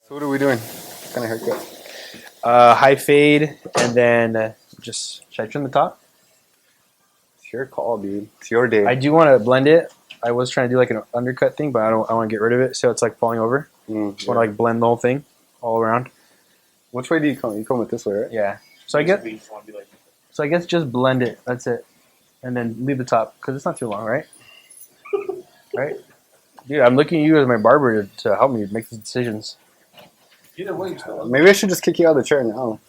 So what are we doing? What kind of haircut? High fade, and then just should I trim the top? It's your call, dude. It's your day. I do want to blend it. I was trying to do like an undercut thing, but I want to get rid of it, so it's like falling over. I want to like blend the whole thing all around. Which way do you come? You come it this way, right? Yeah. So I guess just blend it. That's it, and then leave the top because it's not too long, right? Right, dude. I'm looking at you as my barber to help me make these decisions. Either way, Maybe I should just kick you out of the chair now.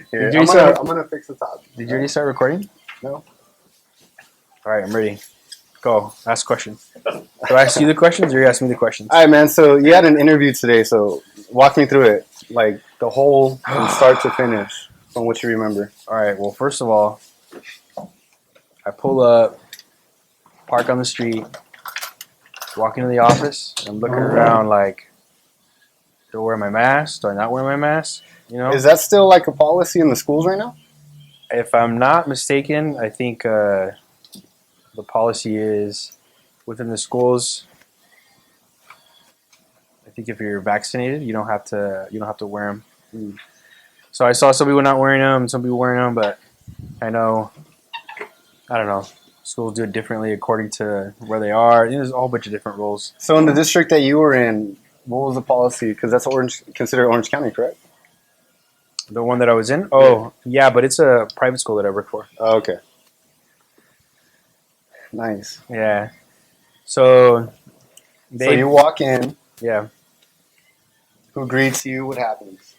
Here, I'm gonna fix the top. Did you already start recording? No. All right, I'm ready. Go. Ask questions. Do I ask you the questions or you ask me the questions? All right, man. So you had an interview today. So walk me through it, like the whole from start to finish, from what you remember. All right. Well, first of all, I pull up, park on the street, walk into the office. I'm looking around like, do I wear my mask? Do I not wear my mask? You know, Is that still like a policy in the schools right now? if I'm not mistaken, I think the policy is within the schools. I think if you're vaccinated, you don't have to wear them. So I saw some people not wearing them, some people wearing them, but I don't know. Schools do it differently according to where they are. There's a whole bunch of different rules. So in the district that you were in, what was the policy? Because that's considered Orange County, correct? The one that I was in? Oh, yeah, but it's a private school that I work for. Oh, okay. Nice. Yeah. So So you walk in. yeah. Who greets you? What happens?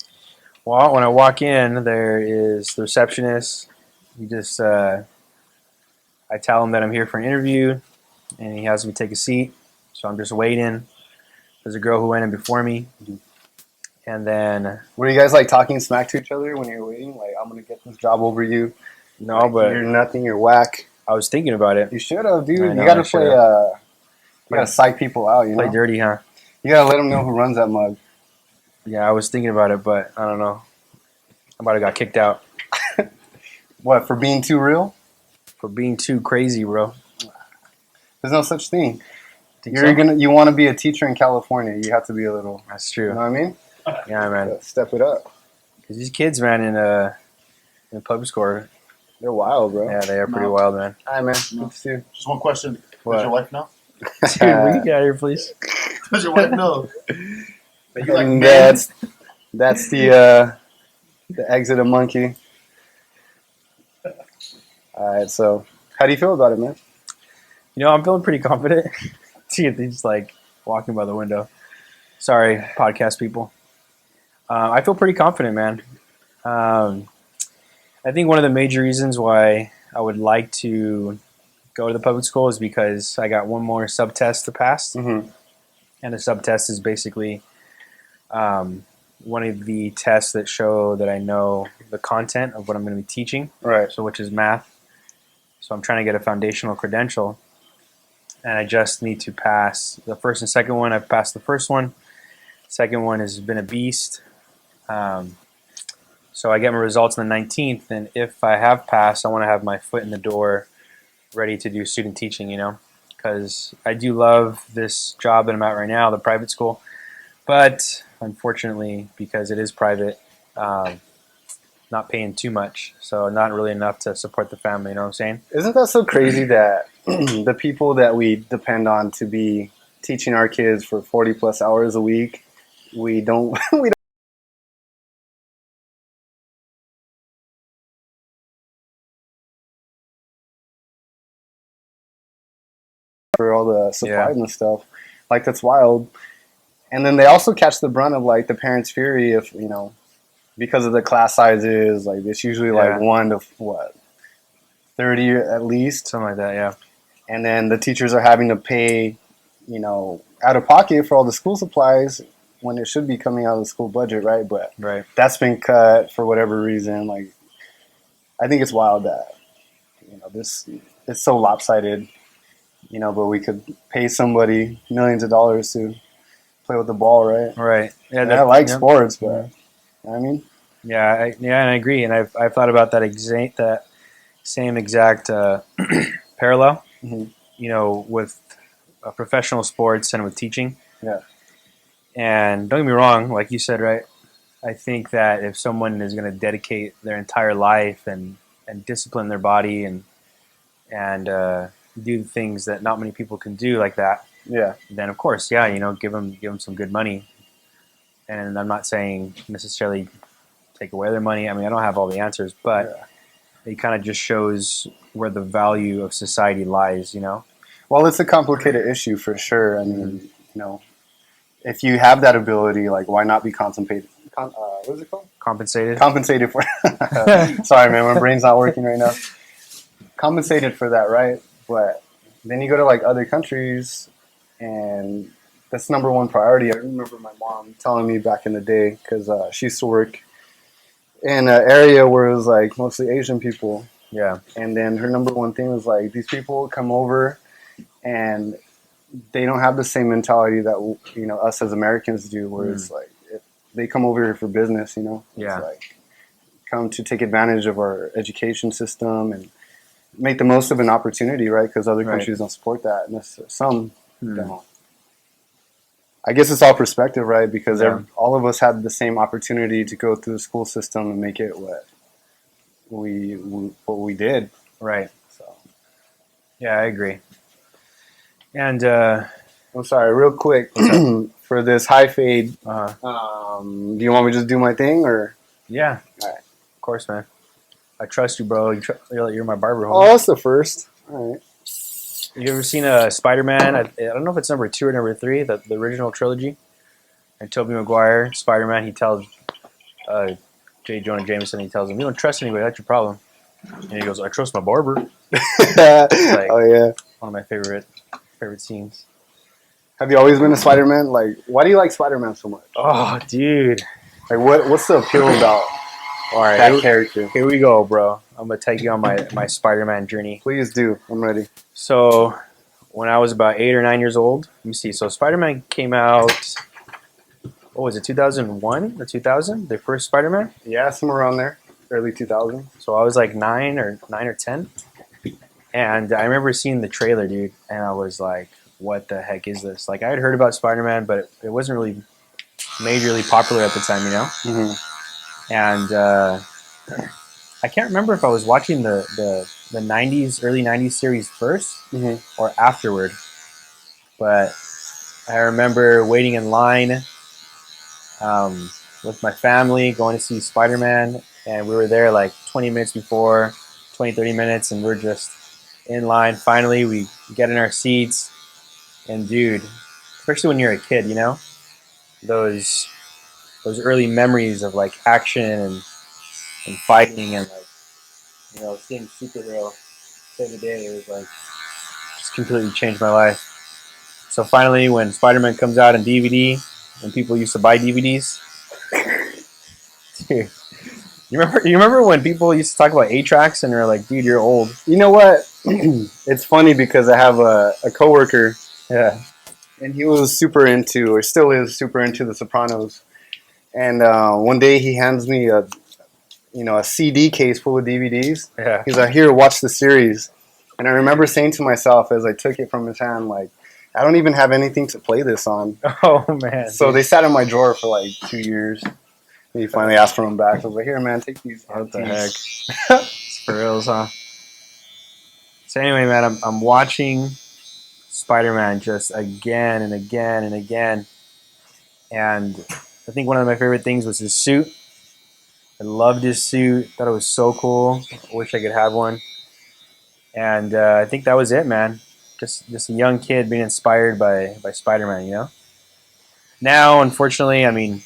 Well, when I walk in, there is the receptionist. He just, I tell him that I'm here for an interview, and he has me take a seat. So I'm just waiting. There's a girl who went in before me, and then Were you guys like talking smack to each other when you were waiting? Like, I'm gonna get this job over you. no, Like, but you're nothing. You're whack. I was thinking about it. You should have, dude. I know, You gotta I play. should've. You gotta psych people out. You Play know. dirty, huh? You gotta let them know who runs that mug. Yeah, I was thinking about it, but I don't know. I might have got kicked out What, for being too real? for being too crazy, bro. There's no such thing. Think You're so? You want to be a teacher in California. You have to be a little. That's You know true. what I mean? Yeah, man. Step it up. Because these kids, man, in public school, They're wild, bro. yeah, they are pretty No. wild, man. Hi, man. Good to see you. just one question. What? Does your wife know? Dude, will you get out of here, please? Does your wife know? That you like And men? that's the exit of monkey. All right, so how do you feel about it, man? You know, I'm feeling pretty confident. See if he's like walking by the window. Sorry, podcast people. I feel pretty confident, man. I think one of the major reasons why I would like to go to the public school is because I got one more sub test to pass, Mm-hmm. and the sub test is basically one of the tests that show that I know the content of what I'm going to be teaching. Right. So which is math. So I'm trying to get a foundational credential, and I just need to pass the first and second one. I've passed the first one. Second one has been a beast. So I get my results on the 19th, and if I have passed, I want to have my foot in the door, ready to do student teaching. You know, because I do love this job that I'm at right now, the private school, but unfortunately, because it is private. Not paying too much, so not really enough to support the family. You know what I'm saying? Isn't that so crazy that the people that we depend on to be teaching our kids for 40 plus hours a week, we don't we don't for all the supplies and stuff. Like, that's wild. And then they also catch the brunt of like the parents' fury if, you know, because of the class sizes, like it's usually like Yeah. 1 to what, 30 at least. Something like that. Yeah. And then the teachers are having to pay, you know, out of pocket for all the school supplies when it should be coming out of the school budget, right? But Right. that's been cut for whatever reason. Like, I think it's wild that, you know, it's so lopsided, you know, but we could pay somebody millions of dollars to play with the ball, right? Right. Yeah. And I like yeah. sports, but you know what I mean, Yeah, and I agree, and I've thought about that same exact parallel. Mhm. You know, with professional sports and with teaching. Yeah. And don't get me wrong, like you said, right? I think that if someone is going to dedicate their entire life and discipline their body and do things that not many people can do like that, Yeah. then of course, yeah, give them some good money. And I'm not saying necessarily take away their money. I mean, I don't have all the answers, but Yeah. it kind of just shows where the value of society lies. Well, it's a complicated issue for sure. I mean, if you have that ability, like, why not be compensated? What is it called? Compensated. Compensated for. Sorry, man, my brain's not working right now. Compensated for that, right? But then you go to like other countries, and that's number one priority. I remember my mom telling me back in the day because she used to work in an area where it was like mostly Asian people, Yeah. and then her number one thing was like these people come over and they don't have the same mentality that us as Americans do, where it's like they come over here for business. Yeah. It's like come to take advantage of our education system and make the most of an opportunity, right? Because other countries don't support that, and some don't. I guess it's all perspective, right? Because all of us had the same opportunity to go through the school system and make it what we did, Right. So, yeah, I agree. And I'm sorry, real quick for this high fade. uh, Do you want me to just do my thing, or? yeah, All right. Of course, man. I trust you, bro. You're my barber. Oh, that's the first. All right. You ever seen a Spider-Man? I don't know if it's number 2 or number 3, the original trilogy. And Tobey Maguire, Spider-Man, he tells J. Jonah Jameson, he tells him, "You don't trust anybody. That's your problem." And he goes, "I trust my barber." Oh yeah. One of my favorite scenes. Have you always been a Spider-Man? Like, why do you like Spider-Man so much? Oh, dude. Like, what's the appeal about All right, that character? Here we go, bro. I'm gonna take you on my Spider-Man journey. Please do. I'm ready. So, when I was about 8 or 9 years old, let me see. So, Spider-Man came out. What was it? 2001 or 2000? The first Spider-Man. Yeah, somewhere around there, early 2000s. So I was like 9 or 10, and I remember seeing the trailer, dude, and I was like, "What the heck is this?" Like, I had heard about Spider-Man, but it wasn't really majorly popular at the time, Mm-hmm. And I can't remember if I was watching the '90s, early '90s series first or afterward, but I remember waiting in line with my family, going to see Spider-Man, and we were there like 20 minutes before, 20, 30 minutes, and we're just in line. Finally, we get in our seats, and dude, especially when you're a kid, those early memories of like action and fighting and like seeing superhero save the day, it was like just completely changed my life. So finally, when Spider-Man comes out in DVD, when people used to buy DVDs, dude, you remember when people used to talk about 8-tracks and they're like, "Dude, you're old." You know what? It's funny because I have a coworker, Yeah. and he was super into, or still is super into, The Sopranos. And one day he hands me a CD case full of DVDs. Yeah. He's like, "Here, watch the series." And I remember saying to myself as I took it from his hand, like, I don't even have anything to play this on. Oh man. So they sat in my drawer for like 2 years. And he finally asked for them back. I was like, "Here, man, take these." What the heck? It's for reals, huh? So anyway, man, I'm watching Spider-Man just again and again and again, and I think one of my favorite things was his suit. I loved his suit. Thought it was so cool. I wish I could have one. And I think that was it, man. Just a young kid being inspired by Spider-Man. Now, unfortunately, I mean,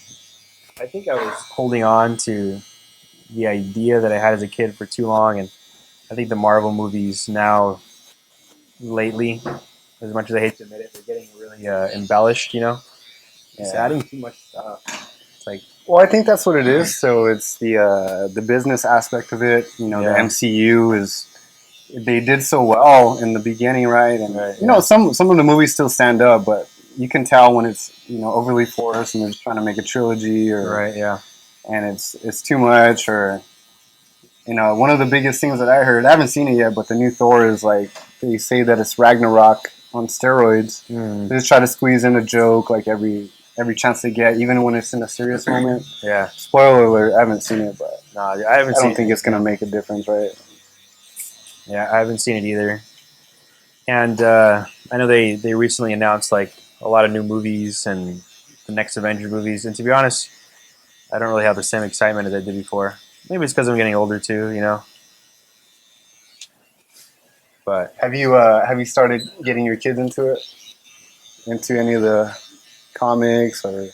I think I was holding on to the idea that I had as a kid for too long, and I think the Marvel movies now, lately, as much as I hate to admit it, they're getting really embellished. It's adding too much stuff. It's like, well, I think that's what it is. So it's the business aspect of it. The MCU is, they did so well in the beginning, right? And some of the movies still stand up, but you can tell when it's overly forced and they're just trying to make a trilogy, or and it's too much, or one of the biggest things that I heard, I haven't seen it yet, but the new Thor is like, they say that it's Ragnarok on steroids. They just try to squeeze in a joke like every every chance they get, even when it's in a serious moment. Yeah. Spoiler alert, I haven't seen it, but Nah, I haven't I seen don't think it's gonna make a difference, right? Yeah, I haven't seen it either. And I know they recently announced like a lot of new movies and the next Avengers movies. And to be honest, I don't really have the same excitement as I did before. Maybe it's because I'm getting older too, you know. But Have you started getting your kids into it? Into any of the comics or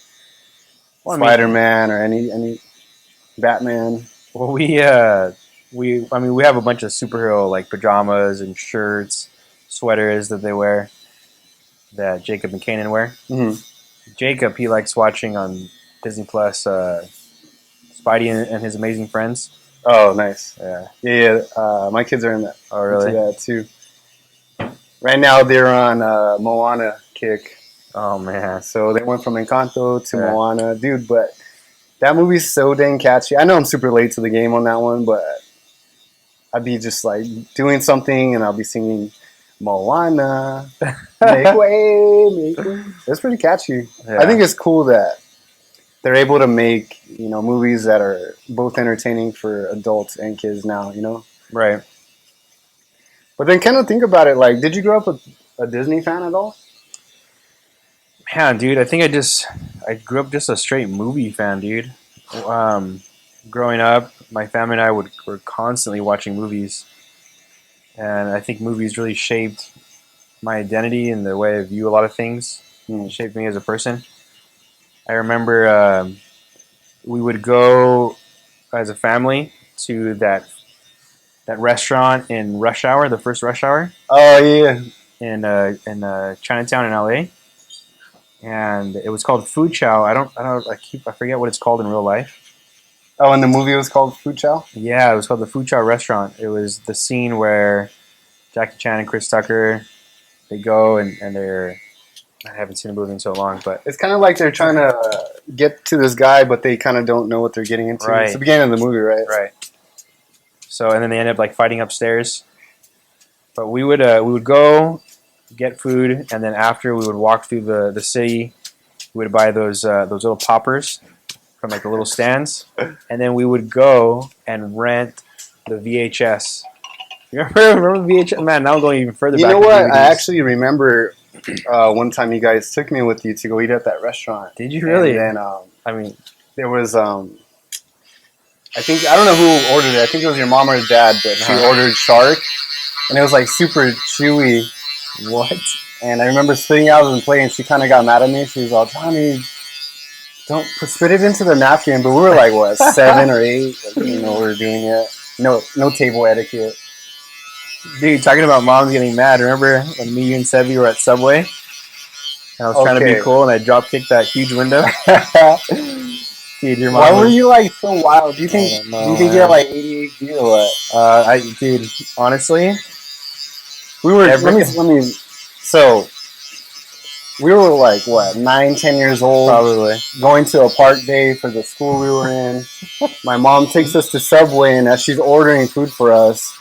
well, I mean, Spider-Man or any Batman? well, we have a bunch of superhero like pajamas and shirts, sweaters that they wear that Jacob and Kanan wear. Hmm. Jacob, he likes watching on Disney Plus Spidey and His Amazing Friends. Oh, nice. Yeah. Yeah. My kids are in that. Oh, really? Into that too. Right now they're on Moana kick. Oh man. So they went from Encanto to Yeah. Moana, dude. But that movie's so dang catchy. I know I'm super late to the game on that one, but I'd be just like doing something and I'll be singing Moana, make way, make way. It's pretty catchy. Yeah. I think it's cool that they're able to make, you know, movies that are both entertaining for adults and kids now, you know? Right. But then kind of think about it, like, did you grow up a Disney fan at all? Man, dude, I think I grew up just a straight movie fan, dude. Growing up, my family and I were constantly watching movies, and I think movies really shaped my identity and the way I view a lot of things. Hmm. Shaped me as a person. I remember we would go as a family to that restaurant in Rush Hour, the first Rush Hour Oh, yeah. in Chinatown in LA, and it was called Food Chow. I forget what it's called in real life. Oh, and the movie was called Food Chow? Yeah, it was called the Food Chow Restaurant. It was the scene where Jackie Chan and Chris Tucker they go and they're I haven't seen the movie in so long, but It's kind of like they're trying to get to this guy, but they kind of don't know what they're getting into. Right. It's the beginning of the movie, right? right. So and then they end up like fighting upstairs. But we would go get food, and then after we would walk through the city. We would buy those little poppers from like the little stands, and then we would go and rent the VHS. You remember VHS? Man, now I'm going even further You back. know with what? DVDs. I actually remember one time you guys took me with you to go eat at that restaurant. Did you really? And then I mean, there was, I don't know who ordered it. I think it was your mom or your dad, but she ordered shark, and it was like super chewy. what? And I remember spitting out of the plate, and she kind of got mad at me. She was all, Johnny, don't spit it into the napkin. But we were like, what, 7 or 8? Like, we didn't know what we were doing yet. No table etiquette. Dude, talking about moms getting mad. Remember when me, you, and Sebi were at Subway? And I was trying to be Okay. cool, and I drop kicked that huge window. Dude, your mom. Why were you like so wild? Do you think I don't know, do you think you man. had like ADHD or what? Dude, honestly, We were Every- let me so we were like what 9, 10 years old, probably. going to a park day for the school we were in. My mom takes us to Subway, and as she's ordering food for us,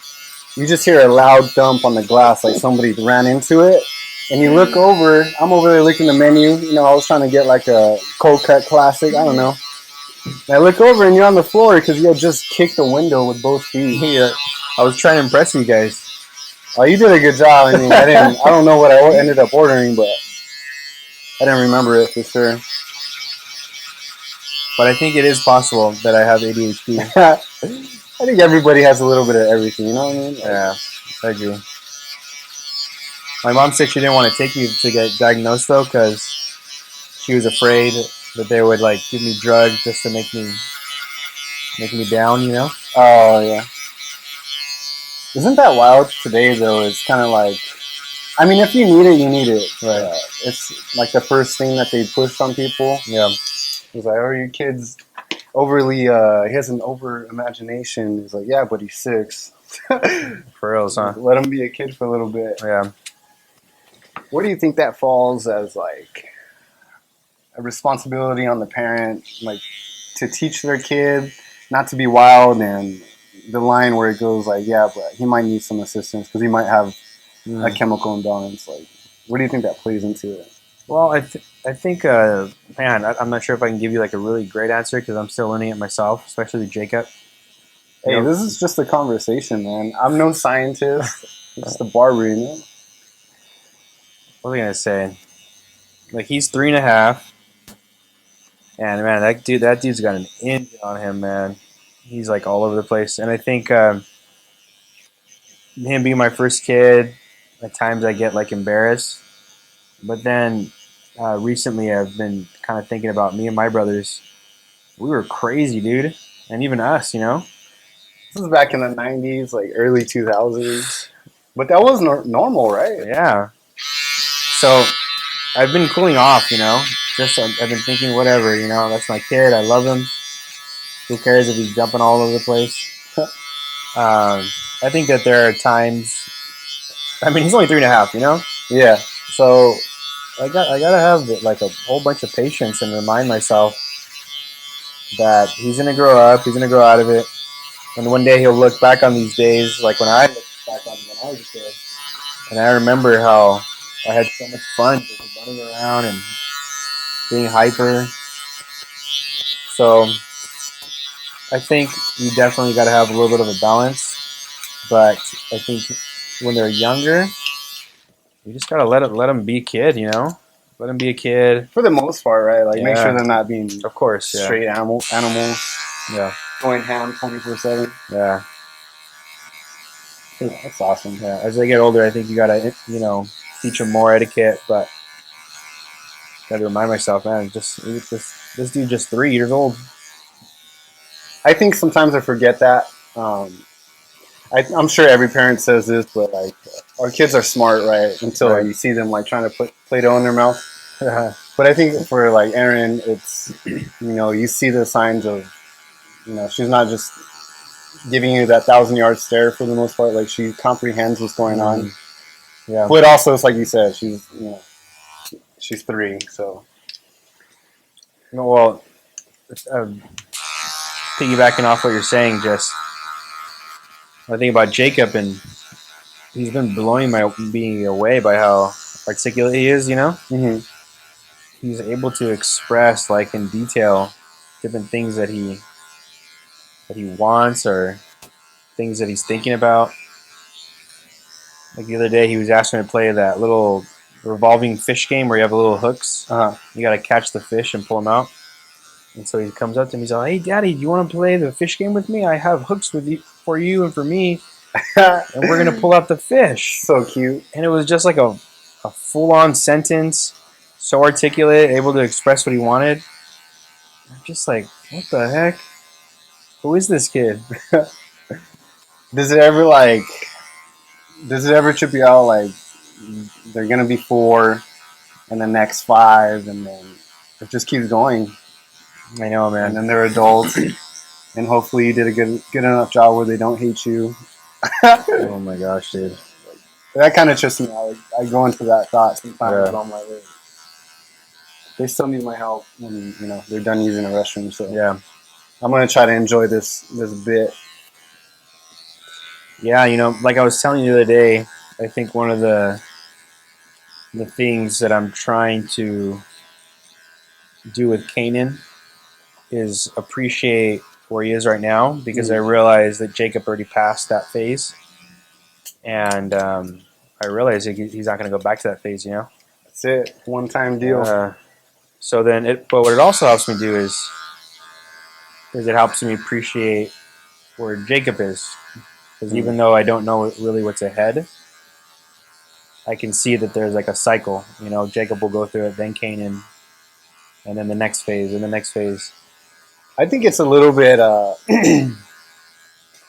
you just hear a loud thump on the glass, like somebody ran into it. And you look over. I'm over there looking at the menu. You know, I was trying to get like a cold cut classic. I don't know. And I look over, and you're on the floor because you had just kicked the window with both feet. Yeah, I was trying to impress you guys. Oh, you did a good job. I mean, I don't know what I ended up ordering, but I didn't remember it for sure. But I think it is possible that I have ADHD. I think everybody has a little bit of everything. You know what I mean? Like, Yeah, I agree. My mom said she didn't want to take me to get diagnosed though, because she was afraid that they would like give me drugs just to make me down. You know? Oh yeah. Isn't that wild today though? It's kind of like, I mean, if you need it, you need it. Right. It's like the first thing that they push on people. Yeah. It's like, oh, your kid's overly, he has an over imagination. He's like, yeah, but he's 6. For reals, huh? Let him be a kid for a little bit. Yeah. Where do you think that falls as like a responsibility on the parent, like to teach their kid not to be wild, and the line where it goes like, yeah, but he might need some assistance because he might have a chemical imbalance. Like, where do you think that plays into it? Well, I I think, man, I'm not sure if I can give you like a really great answer because I'm still learning it myself, especially with Jacob. You Hey, know, this is just a conversation, man. I'm no scientist. I'm just a barber, you know? what was I gonna say? Like he's 3.5, and man, that dude's got an engine on him, man. He's like all over the place, and I think him being my first kid, at times I get like embarrassed, but then recently I've been kind of thinking about me and my brothers. We were crazy, dude, and even us, you know. This is back in the 90s, like early 2000s. But that was normal, right? Yeah. So I've been cooling off, you know. Just I've been thinking, whatever, you know. That's my kid. I love him. Who cares if he's jumping all over the place? I think that there are times. I mean, he's only 3.5, you know. Yeah. So I gotta have like a whole bunch of patience and remind myself that he's gonna grow up. He's gonna grow out of it, and one day he'll look back on these days like when I looked back on when I was a kid, and I remember how I had so much fun just running around and being hyper. So I think you definitely got to have a little bit of a balance, but I think when they're younger, you just gotta let them be a kid, you know. Let them be a kid. For the most part, right? Like, make sure Yeah, they're not being of course. Yeah, straight animals yeah, going ham 24/7. yeah, That's awesome. yeah. As they get older, I think you gotta, you know, teach them more etiquette. But gotta remind myself, man, just this dude just 3 years old. I think sometimes I forget that. I'm sure every parent says this, but like our kids are smart, right? Until Right. you see them like trying to put Play-Doh in their mouth. Yeah, But I think for like Erin, it's you see the signs of she's not just giving you that 1,000-yard stare for the most part. Like she comprehends what's going on. yeah. But also, it's like you said, she's 3, so No, well, uh, piggybacking off what you're saying, just I think about Jacob, and he's been blowing me away by how articulate he is. You know, mm-hmm. he's able to express like in detail different things that he wants or things that he's thinking about. Like the other day, he was asking me to play that little revolving fish game where you have little hooks. You got to catch the fish and pull them out. And so he comes up to me. He's like, "Hey, Daddy, do you want to play the fish game with me? I have hooks for you and for me, and we're gonna pull out the fish." So cute. And it was just like a full-on sentence, so articulate, able to express what he wanted. I'm just like, what the heck? Who is this kid? Does it ever like? Does it ever trip you out? Like they're gonna be 4, and the next 5, and then it just keeps going. I know, And man. then they're adults, and hopefully you did a good enough job where they don't hate you. Oh my gosh, dude. That kind of trips me out. Like, I go into that thought sometimes. Yeah. I'm like, "Wait, they still need my help when they're done using the restroom." So Yeah, I'm gonna try to enjoy this bit. yeah. You know, like I was telling you the other day, I think one of the things that I'm trying to do with Kanan is appreciate where he is right now because I realize that Jacob already passed that phase, and I realize he's not going to go back to that phase. You know. That's it. One-time deal. So then, but what it also helps me do is it helps me appreciate where Jacob is, because even though I don't know really what's ahead, I can see that there's like a cycle. You know, Jacob will go through it, then Canaan, and then the next phase, and the next phase. I think it's a little bit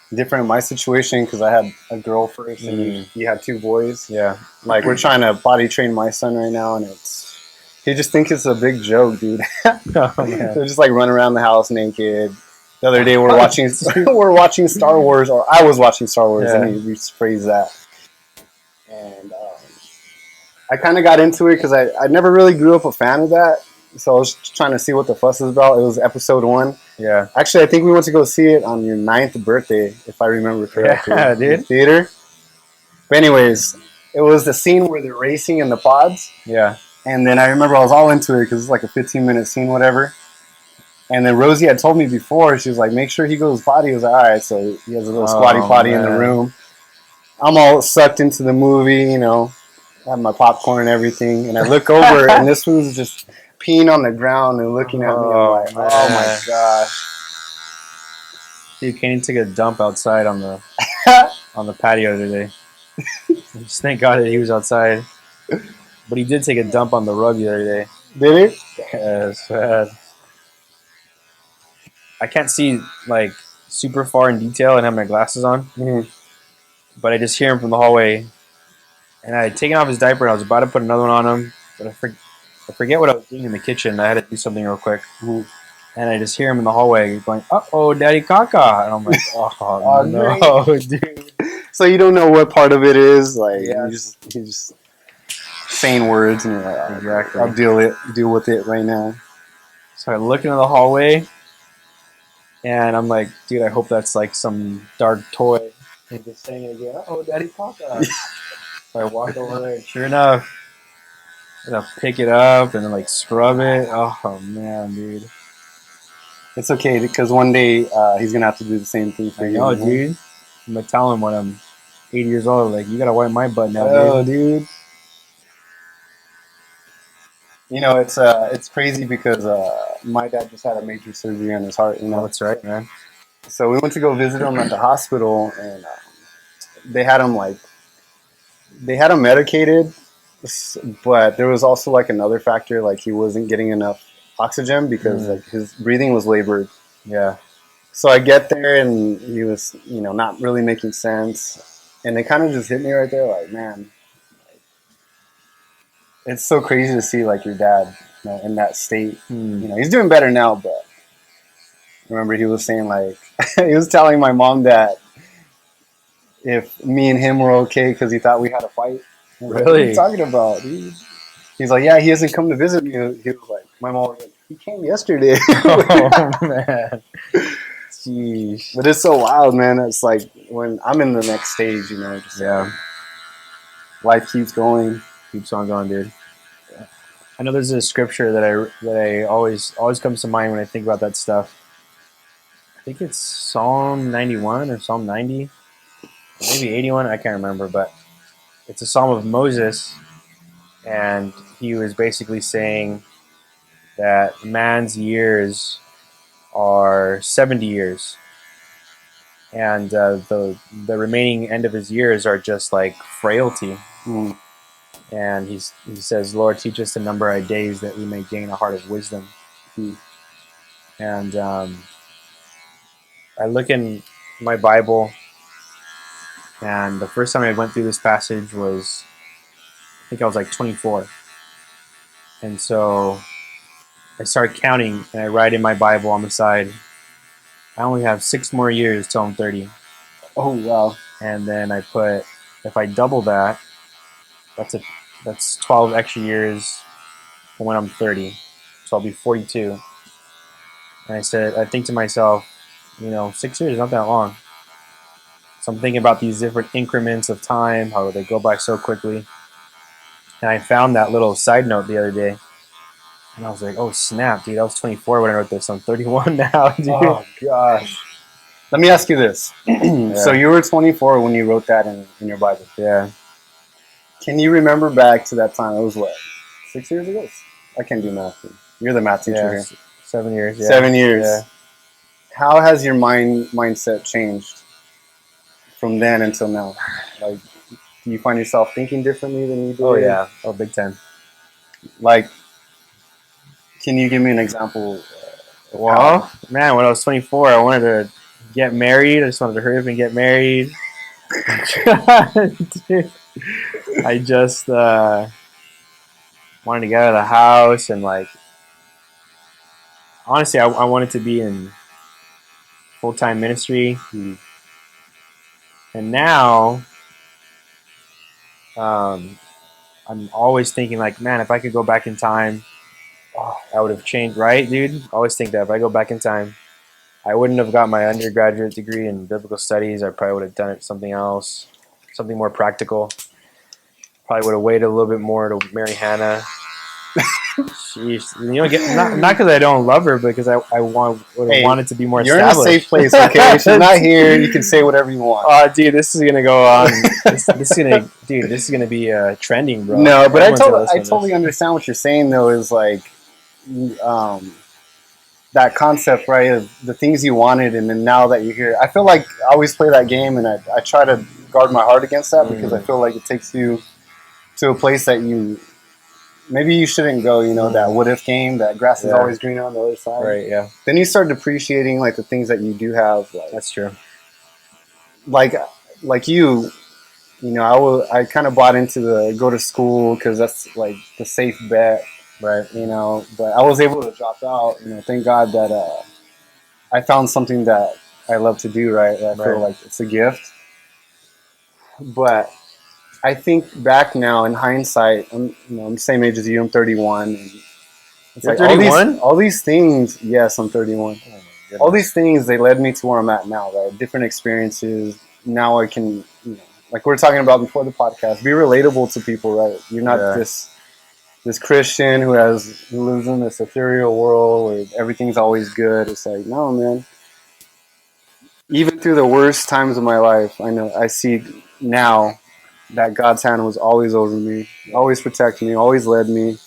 different in my situation because I had a girl first, and you had 2 boys. Yeah. Like we're trying to potty train my son right now, and he just thinks it's a big joke, dude. Oh, man. They're just like running around the house naked. The other day we're watching Star Wars, or I was watching Star Wars. Yeah. Let me rephrase that. And I kind of got into it because I never really grew up a fan of that. So I was trying to see what the fuss is about. It was episode 1. Yeah. Actually, I think we went to go see it on your 9th birthday, if I remember correctly. Yeah, in the dude. theater. But anyways, it was the scene where they're racing in the pods. Yeah. And then I remember I was all into it because it's like a 15-minute scene, whatever. And then Rosie had told me before, she was like, make sure he goes potty. I was like, all right. So he has a little squatty potty in the room. I'm all sucked into the movie, I have my popcorn and everything. And I look over, and this fool's just peeing on the ground and looking at me. I'm like, oh my gosh. Dude, Kenny took a dump outside on the patio today. Just thank God that he was outside. But he did take a dump on the rug the other day. Did he? Yes, man. I can't see like super far in detail and have my glasses on, but I just hear him from the hallway. And I had taken off his diaper and I was about to put another one on him, but I forget what I was doing in the kitchen. I had to do something real quick. And I just hear him in the hallway going, "Uh-oh, Daddy Caca." And I'm like, oh no, dude. So you don't know what part of it is. Like, he's just saying words, and you're like, exactly. I'll deal with it right now. So I look into the hallway, and I'm like, dude, I hope that's like some dark toy. And just saying it again, "Oh, Daddy Caca." So I walk over there, and sure enough, I pick it up and then like scrub it. Oh man, dude. It's okay because one day he's gonna have to do the same thing for you. Oh, dude. I'm gonna tell him when I'm 80 years old, like, you gotta wipe my butt now, dude. It's crazy because my dad just had a major surgery on his heart. Oh, that's right, man. So we went to go visit him at the hospital, and they had him medicated, but there was also like another factor, like he wasn't getting enough oxygen because like his breathing was labored. Yeah. So I get there and he was, not really making sense, and it kind of just hit me right there, like, man, it's so crazy to see like your dad, in that state. He's doing better now, but remember he was saying like he was telling my mom that if me and him were okay because he thought we had a fight. Really? Like, what are you talking about, dude? He's like, yeah, he hasn't come to visit me. He was like, my mom was like, he came yesterday. Oh man, jeez. But it's so wild, man. It's like when I'm in the next stage, just life keeps going, keeps on going, dude. I know there's a scripture that I always comes to mind when I think about that stuff. I think it's Psalm 91 or Psalm 90, maybe 81. I can't remember, but it's a psalm of Moses, and he was basically saying that man's years are 70 years, and the remaining end of his years are just like frailty. And he says, "Lord, teach us to number our days that we may gain a heart of wisdom." And I look in my Bible, and the first time I went through this passage was, I think I was like 24. And so I start counting, and I write in my Bible on the side, I only have 6 more years till I'm 30. Oh, wow. And then I put, if I double that, that's 12 extra years from when I'm 30. So I'll be 42. And I think to myself, 6 years is not that long. So I'm thinking about these different increments of time, how they go by so quickly. And I found that little side note the other day. And I was like, oh, snap, dude. I was 24 when I wrote this. I'm 31 now, dude. Oh, gosh. Let me ask you this. So you were 24 when you wrote that in your Bible. Yeah. Can you remember back to that time? It was what? 6 years ago? I can't do math. You're the math teacher here. 7 years. Yeah. 7 years. Yeah. How has your mindset changed from then until now? Like, do you find yourself thinking differently than you did? Oh, yeah. Oh, big time. Like, can you give me an example? Well, man, when I was 24, I wanted to get married. I just wanted to hurry up and get married. Dude, I just wanted to get out of the house, and like, honestly, I wanted to be in full-time ministry. And now I'm always thinking like, man, if I could go back in time, I would have changed, right, dude? I always think that if I go back in time, I wouldn't have got my undergraduate degree in biblical studies. I probably would have done it something else, something more practical. Probably would have waited a little bit more to marry Hannah. Jeez. You know, not because I don't love her, but because I want Hey, want it to be more You're in a established. safe place, okay? She's not here. You can say whatever you want. Oh, dude, this is gonna go on. This is gonna, dude, this is gonna be trending, bro. No, but Everyone's gonna I listen to totally this. understand what you're saying though. Is like, that concept, right? Of the things you wanted, and then now that you're here, I feel like I always play that game, and I try to guard my heart against that because I feel like it takes you to a place that you maybe you shouldn't go. You know, that what if game, that grass is Yeah. always greener on the other side. Right? Yeah, Then you start appreciating like the things that you do have, that's true. like like you know, I kind of bought into the go to school because that's like the safe bet, Right. you know. But I was able to drop out. You know, thank God that I found something that I love to do. Right, I feel Right. like it's a gift. But I think back now in hindsight, I'm the same age as you. I'm 31. And it's You're like 31? all these things. Yes, I'm 31. Oh my goodness. All these things they led me to where I'm at now. Right, different experiences. Now I can, you know, like we were talking about before the podcast, be relatable to people. Right, you're not this Christian who lives in this ethereal world where everything's always good. It's like, no, man. Even through the worst times of my life, I see now that God's hand was always over me, always protected me, always led me.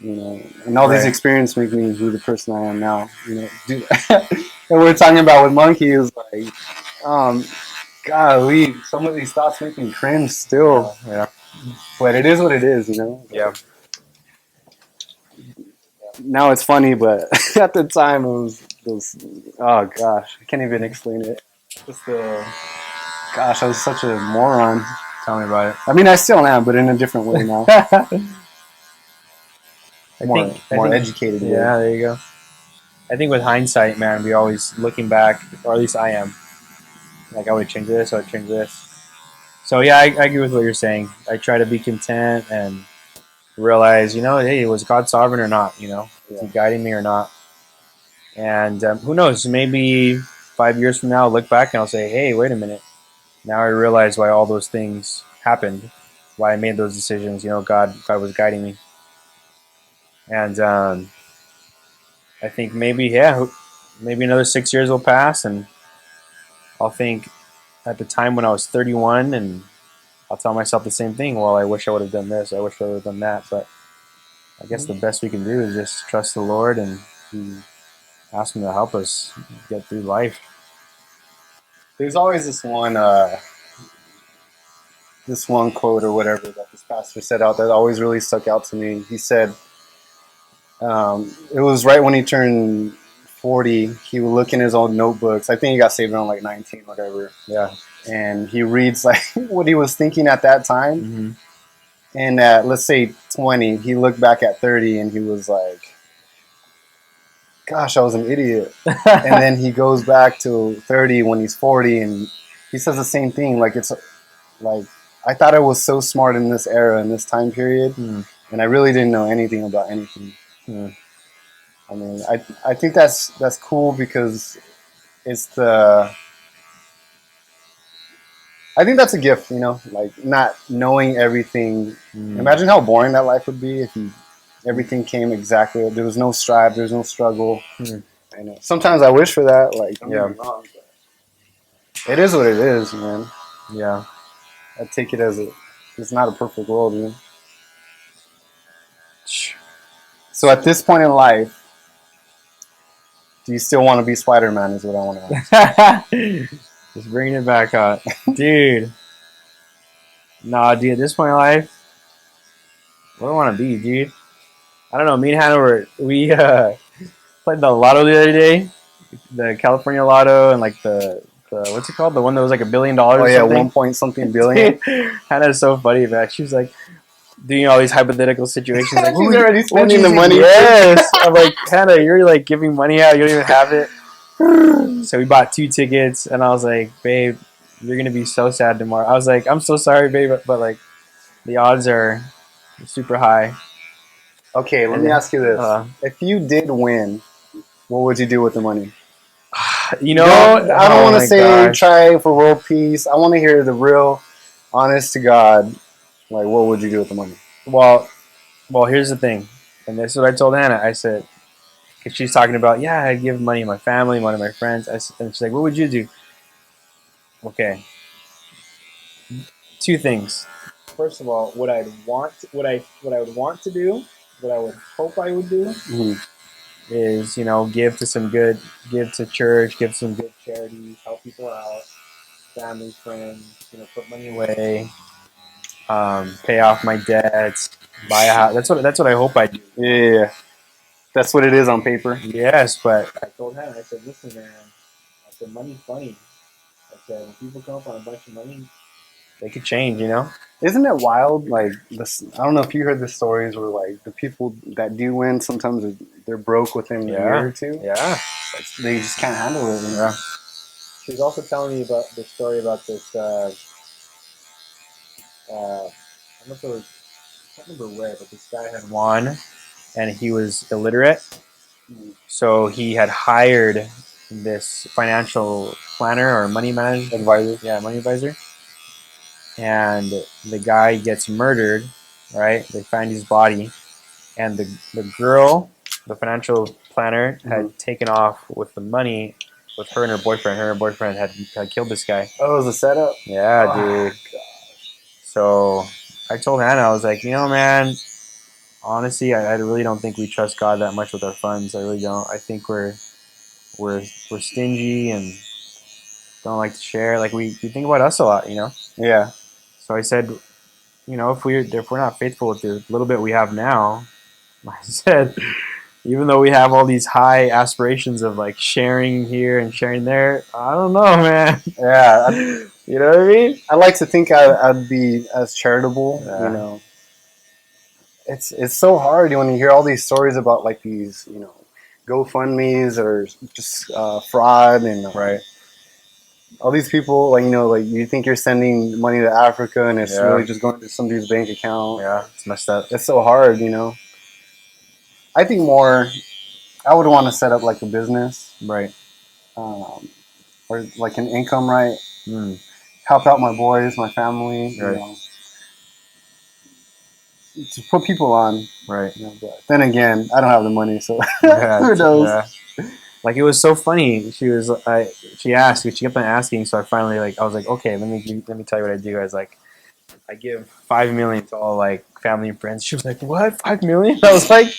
You know, and all these Right. experiences make me who the person I am now. You know, and we're talking about with Monkey is like, golly, some of these thoughts make me cringe still. Yeah. But it is what it is, you know. Yeah. Now it's funny, but at the time it was oh gosh, I can't even explain it. Just gosh, I was such a moron. Tell me about I mean, I still am, but in a different way now. it. I more think educated way. Yeah, there you go. I think with hindsight, man, we always looking back, or at least I am. Like I would change this, I would change this. So yeah, I agree with what you're saying. I try to be content and realize, you know, hey, was God sovereign or not? You know, is He guiding me or not? And who knows? Maybe 5 years from now, I'll look back and I'll say, hey, wait a minute. Now I realize why all those things happened, why I made those decisions. You know, God was guiding me. And I think maybe, yeah, maybe another 6 years will pass, and I'll think at the time when I was 31, and I'll tell myself the same thing. Well, I wish I would have done this. I wish I would have done that. But I guess the best we can do is just trust the Lord and ask Him to help us get through life. There's always this one quote or whatever that this pastor said out that always really stuck out to me. He said, it was right when he turned 40. He would look in his old notebooks. I think he got saved around like 19, whatever. Yeah. And he reads like what he was thinking at that time. Mm-hmm. And at, let's say 20, he looked back at 30 and he was like, gosh, I was an idiot. And then he goes back to 30 when he's 40 and he says the same thing. Like, it's like, I thought I was so smart in this era, in this time period. And I really didn't know anything about anything. I mean, I think that's cool because it's I think that's a gift, you know, like not knowing everything. Imagine how boring that life would be if everything came exactly. There was no strive, there was no struggle. I know. Sometimes I wish for that. Like, don't get me wrong, but it is what it is, man. Yeah. I take it as it's not a perfect world, you know. So at this point in life, do you still want to be Spider-Man? Is what I want to ask. Just bringing it back up, dude. Nah, dude. At this point in life, what do I want to be, dude? I don't know. Me and Hannah we played the lotto the other day, the California lotto, and like the what's it called? The one that was like $1 billion. Oh yeah, something. 1 point something billion. Hannah's so funny, man. She was like doing all these hypothetical situations. Like, she's already spending the money. Yes. I'm like, Hannah, you're like giving money out. You don't even have it. So we bought 2 tickets, and I was like, babe, you're gonna be so sad tomorrow. I was like, I'm so sorry, babe, but like, the odds are super high. Okay, let me ask you this: if you did win, what would you do with the money? You know, I don't want to say try for world peace. I want to hear the real, honest to God. Like, what would you do with the money? Well, here's the thing. And this is what I told Hannah. I said, because she's talking about, yeah, I give money to my family, money to my friends. And she's like, what would you do? Okay, two things. First of all, what I would want to do, what I would hope I would do, Mhm. is give to church, give some good charities, help people out, family, friends, put money away, pay off my debts, buy a house. That's what I hope I do. Yeah, that's what it is on paper. Yes, but I told him, I said, listen, man, I said, money's funny. I said, when people come up on a bunch of money, they could change. Isn't it wild? Like this, I don't know if you heard the stories where like the people that do win sometimes they're broke within a year or two. Yeah. They just can't handle it. Yeah. She was also telling me about the story about this. I don't know if it was, I can't remember where, but this guy had won, and he was illiterate, so he had hired this financial planner or money manager Advisor. Yeah, money advisor. And the guy gets murdered, right? They find his body, and the girl, the financial planner, had taken off with the money with her and her boyfriend. Her and her boyfriend had killed this guy. Oh, it was a setup. Yeah, dude. So I told Hannah, I was like, man, honestly, I really don't think we trust God that much with our funds. I really don't. I think we're stingy and don't like to share. Like we think about us a lot. Yeah. So I said, if we're not faithful with the little bit we have now, I said, even though we have all these high aspirations of like sharing here and sharing there, I don't know, man. Yeah. You know what I mean? I like to think I'd be as charitable. Yeah. It's so hard when you hear all these stories about like these GoFundMe's or just fraud and Right. all these people like you think you're sending money to Africa and it's Yeah. really just going to somebody's bank account. Yeah, it's messed up. It's so hard. I think more I would want to set up like a business, Right. or like an income, right? Mm. Help out my boys, my family, Right. to put people on. Right. But then again, I don't have the money, so Yeah, who knows? yeah. Like it was so funny. She asked, she kept on asking, so I finally I was like, okay, let me tell you what I do. I was like, I give 5 million to all like family and friends. She was like, what, 5 million? I was like,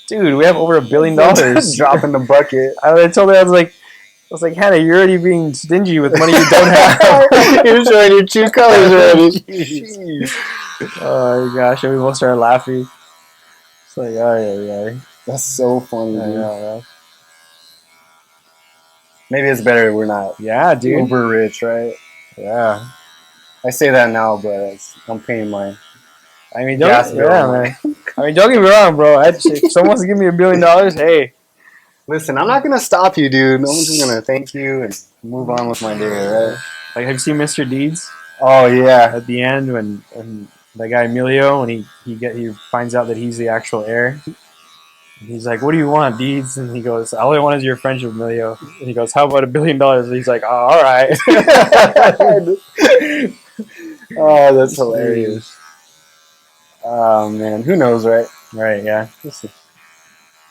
dude, we have over $1 billion. Drop in the bucket. I told her, I was like, Hannah, you're already being stingy with money you don't have. You're showing your true colors already. Jeez. Oh my gosh, and we both started laughing. It's like, yeah. That's so funny, dude. Yeah. Maybe it's better we're not Yeah, dude. uber rich, right? Yeah. I say that now, but I'm paying my I mean, gas bill. man. I mean, don't get me wrong, bro. If someone wants to give me $1 billion, hey. Listen, I'm not gonna stop you, dude. I'm just gonna thank you and move on with my day, right? Like, have you seen Mr. Deeds? Oh yeah. At the end, when that guy Emilio, when he finds out that he's the actual heir, he's like, "What do you want, Deeds?" And he goes, "All I want is your friendship, Emilio." And he goes, "How about $1 billion?" And he's like, "Oh, all right." Oh, that's hilarious. Oh man, who knows, right? Right? Yeah.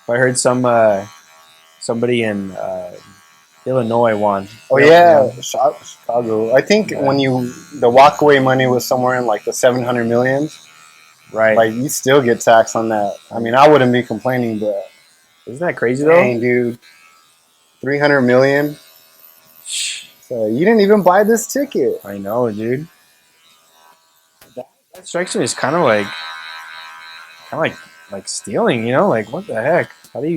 I heard somebody in Illinois won. Oh yeah, Chicago. I think when the walkaway money was somewhere in like the 700 million, right? Like you still get taxed on that. I mean, I wouldn't be complaining, but isn't that crazy dang, though, dude? 300 million. So you didn't even buy this ticket. I know, dude. That strikes me as kind of like stealing. Like what the heck? How do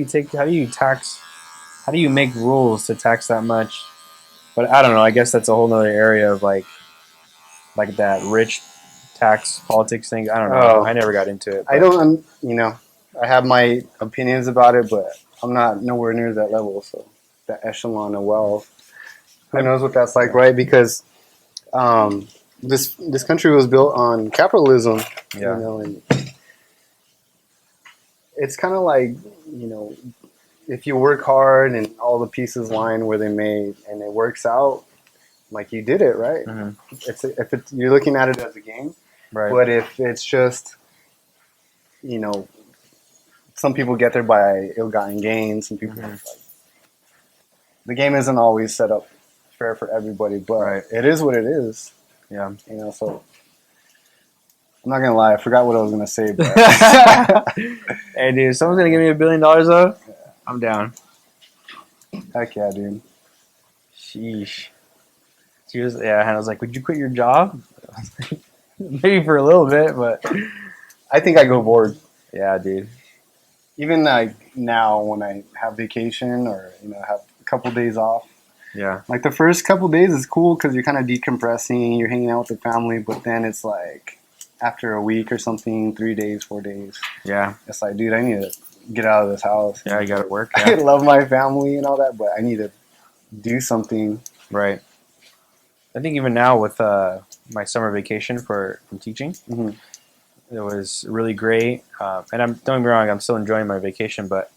you make rules to tax that much? But I don't know. I guess that's a whole other area of like that rich tax politics thing. I don't know. Oh. I never got into it. I don't, I have my opinions about it, but I'm not nowhere near that level. So that echelon of wealth, who knows what that's like, right? Because this country was built on capitalism, Yeah. And it's kind of like, if you work hard and all the pieces line where they made and it works out, like you did it, right? Mm-hmm. You're looking at it as a game, Right. but if it's just, some people get there by ill-gotten gain. Some people like, the game isn't always set up fair for everybody, but it is what it is. Yeah. So I'm not gonna lie, I forgot what I was gonna say, but Hey, dude, if someone's gonna give me $1 billion though, I'm down. heck yeah, dude. Sheesh. She was, and I was like, "Would you quit your job?" Maybe for a little bit, but I think I go bored. yeah, dude. Even like now, when I have vacation or have a couple days off, Yeah. like the first couple days is cool because you're kind of decompressing, you're hanging out with the family, but then it's like after a week or something, 3 days, 4 days, Yeah. it's like, dude, I need to get out of this house. Yeah, you got to work. I Yeah. love my family and all that, but I need to do something. Right. I think even now with my summer vacation from teaching, Mm-hmm. it was really great. And don't get me wrong, I'm still enjoying my vacation, but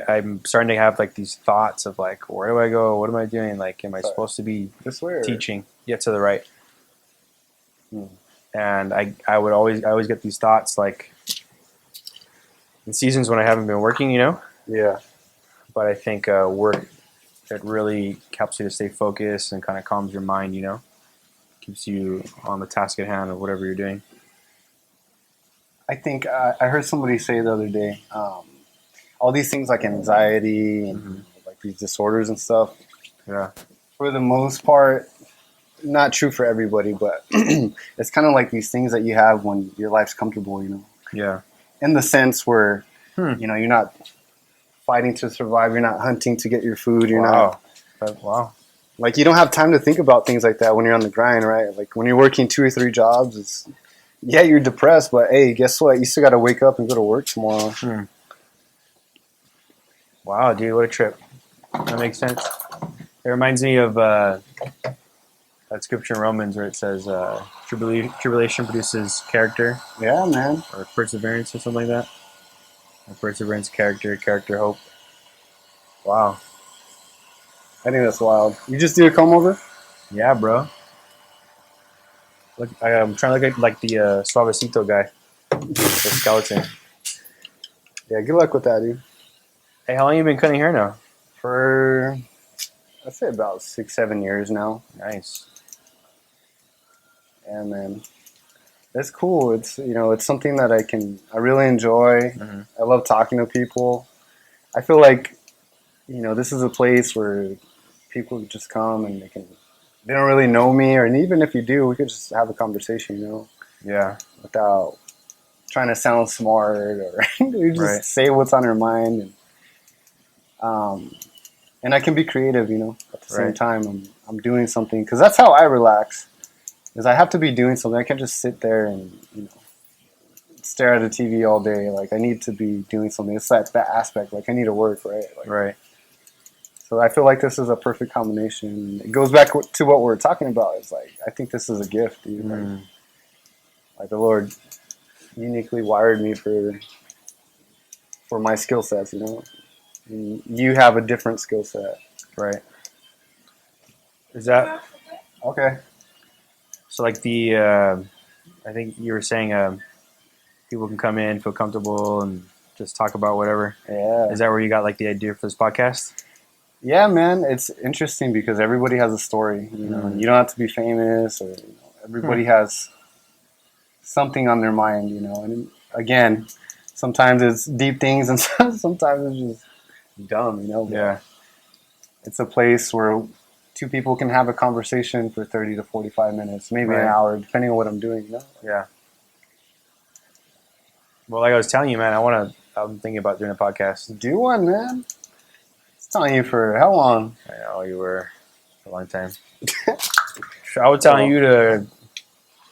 I'm starting to have like these thoughts of like, where do I go? What am I doing? Like, am I supposed to be This way, or? teaching? Yeah, to the right. Hmm. And I always get these thoughts like in seasons when I haven't been working, Yeah. But I think work, it really helps you to stay focused and kind of calms your mind, keeps you on the task at hand of whatever you're doing. I think I heard somebody say the other day, all these things like anxiety and like these disorders and stuff, Yeah. for the most part, not true for everybody, but it's kind of like these things that you have when your life's comfortable, Yeah. in the sense where, Hmm. you're not fighting to survive, you're not hunting to get your food, you're Wow. not, Wow. like, you don't have time to think about things like that when you're on the grind, right? Like when you're working 2 or 3 jobs, you're depressed, but hey, guess what? You still got to wake up and go to work tomorrow. Wow, dude, what a trip. That makes sense. It reminds me of that scripture in Romans where it says tribulation produces character Yeah, man. or perseverance or something like that. Or perseverance, character, hope. Wow. I think that's wild. You just do a comb over? Yeah, bro. Look, I'm trying to look at like the Suavecito guy, the skeleton. Yeah, good luck with that, dude. Hey, how long you been cutting hair now? For, I'd say about 6, 7 years now. Nice. Yeah, man. It's cool. It's it's something that I really enjoy. I love talking to people. I feel like this is a place where people just come and they don't really know me, or and even if you do, we could just have a conversation, Yeah. without trying to sound smart or you just Right. say what's on your mind, and I can be creative, at the same Right. time I'm doing something, because that's how I relax. Is I have to be doing something. I can't just sit there and stare at a TV all day. Like I need to be doing something. It's that aspect. Like I need to work, right? Like, Right. so I feel like this is a perfect combination. It goes back to what we're talking about. It's like I think this is a gift, dude. Like the Lord uniquely wired me for my skill sets. And you have a different skill set. Right. Is that Okay. so? Like the, I think you were saying, people can come in, feel comfortable, and just talk about whatever. Yeah. Is that where you got like the idea for this podcast? Yeah, man. It's interesting because everybody has a story. And you don't have to be famous, or everybody has something on their mind. And again, sometimes it's deep things, and sometimes it's just dumb. But Yeah. it's a place where 2 people can have a conversation for 30 to 45 minutes, maybe Right. an hour, depending on what I'm doing. Yeah. Well, like I was telling you, man, I'm thinking about doing a podcast. Do one, man. It's telling you for how long? I know you were for a long time. I was telling you to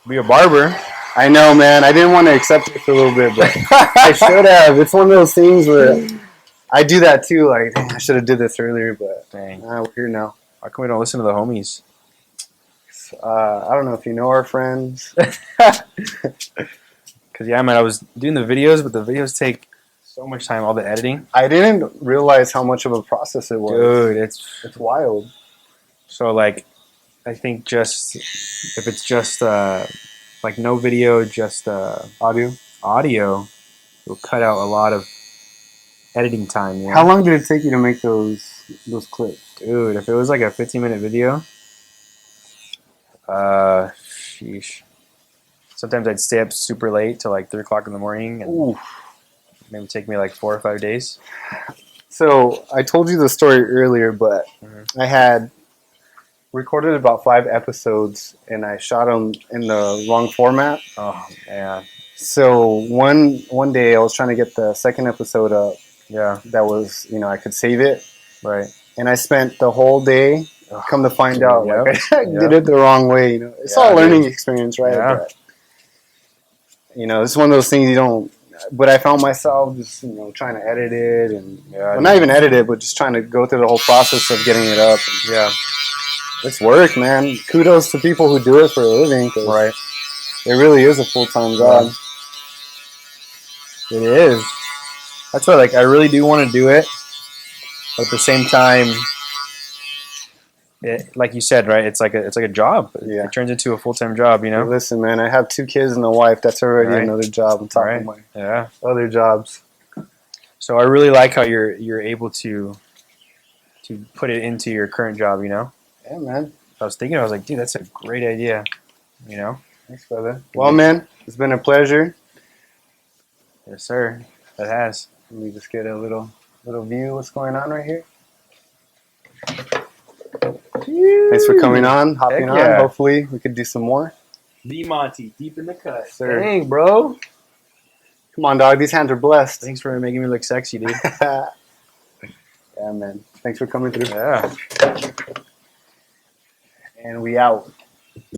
be a barber. I know, man. I didn't want to accept it for a little bit, but I should have. It's one of those things where I do that too. Like, dang, I should have did this earlier, but Dang. we're here now. How come we don't listen to the homies? I don't know if you know our friends. Because, yeah, man, I was doing the videos, but the videos take so much time, all the editing. I didn't realize how much of a process it was. Dude, It's wild. so, like, I think just, if it's just, like, no video, just Audio. audio, it'll cut out a lot of editing time. You know? How long did it take you to make those clips? Dude, if it was like a 15-minute video, sheesh. Sometimes I'd stay up super late till like 3 o'clock in the morning, and Ooh. maybe take me like 4 or 5 days. So I told you the story earlier, but I had recorded about 5 episodes, and I shot them in the wrong format. Oh man, So one day I was trying to get the second episode up. yeah, That was, I could save it, right. and I spent the whole day. Come to find out, Yep, like I did it the wrong way. It's all a learning experience, right? Yeah. But, it's one of those things you don't. But I found myself just trying to edit it, and not even edit it, but just trying to go through the whole process of getting it up. And, yeah, it's work, man. Kudos to people who do it for a living. 'Cause right. it really is a full-time job. It is. That's why, like, I really do want to do it, but at the same time, like you said, right? It's like a job. Yeah. It turns into a full-time job, you know. Listen, man, I have 2 kids and a wife. That's already Right. another job on top Right. of my Yeah. other jobs. So I really like how you're able to put it into your current job, you know. Yeah, man. I was thinking, I was like, dude, that's a great idea, you know. Thanks, brother. Well, man, it's been a pleasure. Yes, sir. That has. Let me just get a little view of what's going on right here. Thanks for coming on, hopping Heck yeah. on. Hopefully, we could do some more. TheeMonty, deep in the cut. Sir. Dang, bro. Come on, dog. These hands are blessed. Thanks for making me look sexy, dude. Yeah, man. Thanks for coming through. Yeah. And we out.